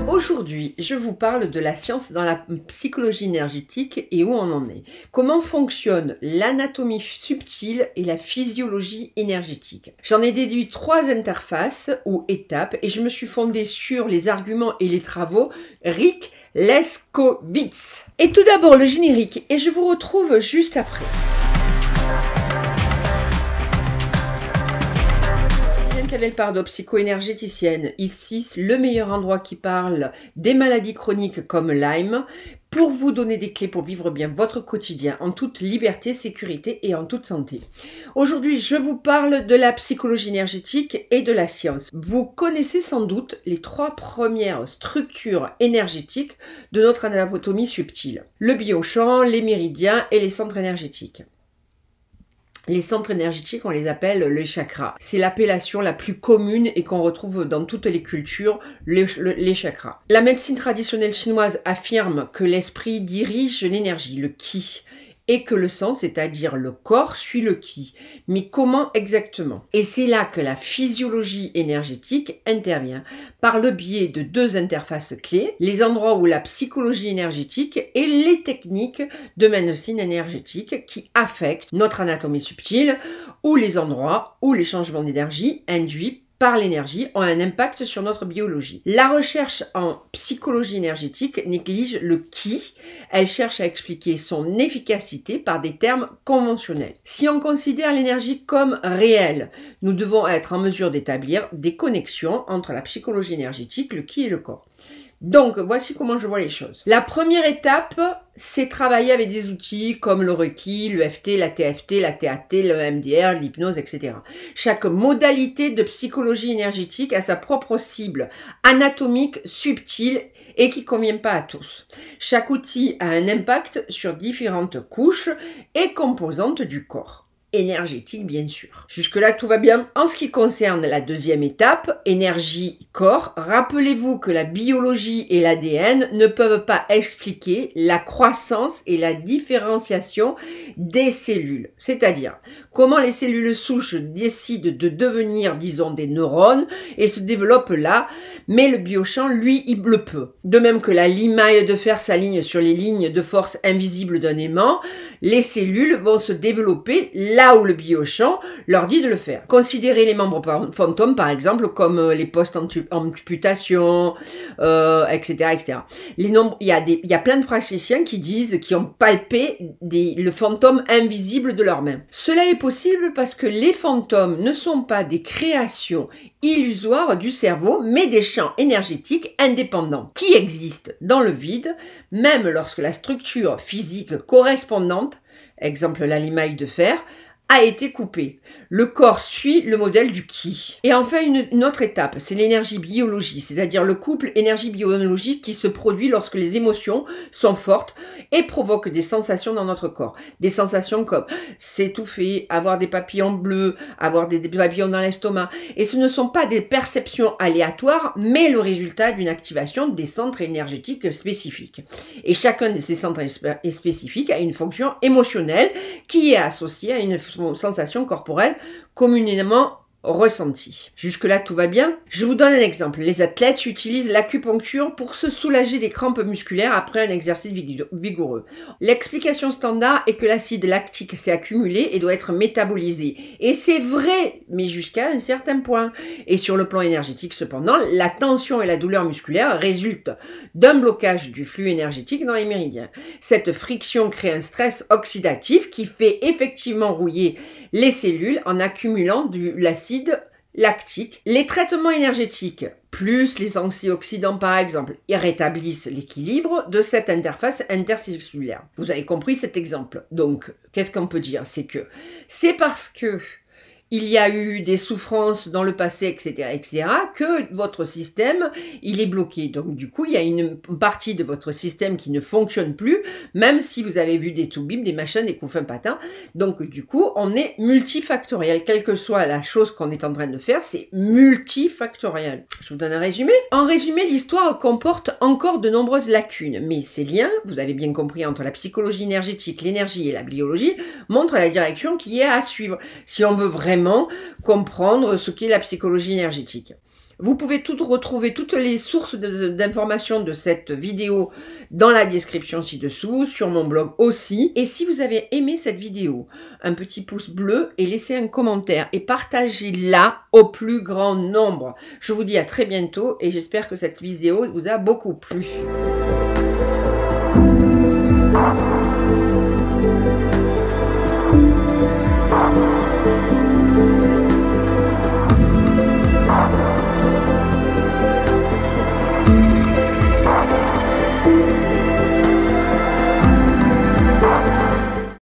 Aujourd'hui, je vous parle de la science dans la psychologie énergétique et où on en est. Comment fonctionne l'anatomie subtile et la physiologie énergétique. J'en ai déduit 3 interfaces ou étapes et je me suis fondée sur les arguments et les travaux Rick Leskowitz. Et tout d'abord le générique et je vous retrouve juste après. Clavel Pardo, psycho-énergéticienne, ici le meilleur endroit qui parle des maladies chroniques comme Lyme, pour vous donner des clés pour vivre bien votre quotidien en toute liberté, sécurité et en toute santé. Aujourd'hui, je vous parle de la psychologie énergétique et de la science. Vous connaissez sans doute les 3 premières structures énergétiques de notre anatomie subtile. Le biochamp, les méridiens et les centres énergétiques. Les centres énergétiques, on les appelle les chakras. C'est l'appellation la plus commune et qu'on retrouve dans toutes les cultures, les chakras. La médecine traditionnelle chinoise affirme que l'esprit dirige l'énergie, le qi, et que le sang, c'est-à-dire le corps, suit le qi. Mais comment exactement? Et c'est là que la physiologie énergétique intervient, par le biais de 2 interfaces clés, les endroits où la psychologie énergétique et les techniques de médecine énergétique qui affectent notre anatomie subtile, ou les endroits où les changements d'énergie induits par l'énergie ont un impact sur notre biologie. La recherche en psychologie énergétique néglige le qui, elle cherche à expliquer son efficacité par des termes conventionnels. Si on considère l'énergie comme réelle, nous devons être en mesure d'établir des connexions entre la psychologie énergétique, le qui et le corps. Donc, voici comment je vois les choses. La première étape, c'est travailler avec des outils comme le Reiki, le FT, la TFT, la TAT, le MDR, l'hypnose, etc. Chaque modalité de psychologie énergétique a sa propre cible anatomique, subtile et qui ne convient pas à tous. Chaque outil a un impact sur différentes couches et composantes du corps. Énergétique bien sûr. Jusque-là, tout va bien. En ce qui concerne la deuxième étape, énergie-corps, rappelez-vous que la biologie et l'ADN ne peuvent pas expliquer la croissance et la différenciation des cellules. C'est-à-dire, comment les cellules souches décident de devenir, disons, des neurones et se développent là, mais le biochamp, lui, il le peut. De même que la limaille de fer s'aligne sur les lignes de force invisibles d'un aimant, les cellules vont se développer là où le biochamp leur dit de le faire. Considérez les membres fantômes, par exemple, comme les post-amputations, etc., etc. Il y a plein de praticiens qui disent, qui ont palpé le fantôme invisible de leurs mains. Cela est possible parce que les fantômes ne sont pas des créations illusoires du cerveau, mais des champs énergétiques indépendants, qui existent dans le vide, même lorsque la structure physique correspondante, exemple la limaille de fer, a été coupé. Le corps suit le modèle du ki. Et enfin, une autre étape, c'est l'énergie biologie, c'est-à-dire le couple énergie-biologie qui se produit lorsque les émotions sont fortes et provoquent des sensations dans notre corps. Des sensations comme s'étouffer, avoir des papillons bleus, avoir des papillons dans l'estomac. Et ce ne sont pas des perceptions aléatoires, mais le résultat d'une activation des centres énergétiques spécifiques. Et chacun de ces centres spécifiques a une fonction émotionnelle qui est associée à une sensation corporelle communément ressenti. Jusque-là, tout va bien. Je vous donne un exemple. Les athlètes utilisent l'acupuncture pour se soulager des crampes musculaires après un exercice vigoureux. L'explication standard est que l'acide lactique s'est accumulé et doit être métabolisé. Et c'est vrai, mais jusqu'à un certain point. Et sur le plan énergétique, cependant, la tension et la douleur musculaire résultent d'un blocage du flux énergétique dans les méridiens. Cette friction crée un stress oxydatif qui fait effectivement rouiller les cellules en accumulant de l'acide lactique. Les traitements énergétiques, plus les antioxydants par exemple, ils rétablissent l'équilibre de cette interface intercellulaire. Vous avez compris cet exemple. Donc, qu'est-ce qu'on peut dire? C'est que c'est parce que il y a eu des souffrances dans le passé, etc., que votre système, il est bloqué. Donc, du coup, il y a une partie de votre système qui ne fonctionne plus, même si vous avez vu des toubibs, des machins, des couffins patins. Donc, du coup, on est multifactoriel. Quelle que soit la chose qu'on est en train de faire, c'est multifactoriel. Je vous donne un résumé. En résumé, l'histoire comporte encore de nombreuses lacunes, mais ces liens, vous avez bien compris, entre la psychologie énergétique, l'énergie et la biologie, montrent la direction qui est à suivre. Si on veut vraiment vraiment comprendre ce qu'est la psychologie énergétique. Vous pouvez retrouver toutes les sources d'informations de cette vidéo dans la description ci-dessous, sur mon blog aussi. Et si vous avez aimé cette vidéo, un petit pouce bleu et laissez un commentaire et partagez-la au plus grand nombre. Je vous dis à très bientôt et j'espère que cette vidéo vous a beaucoup plu.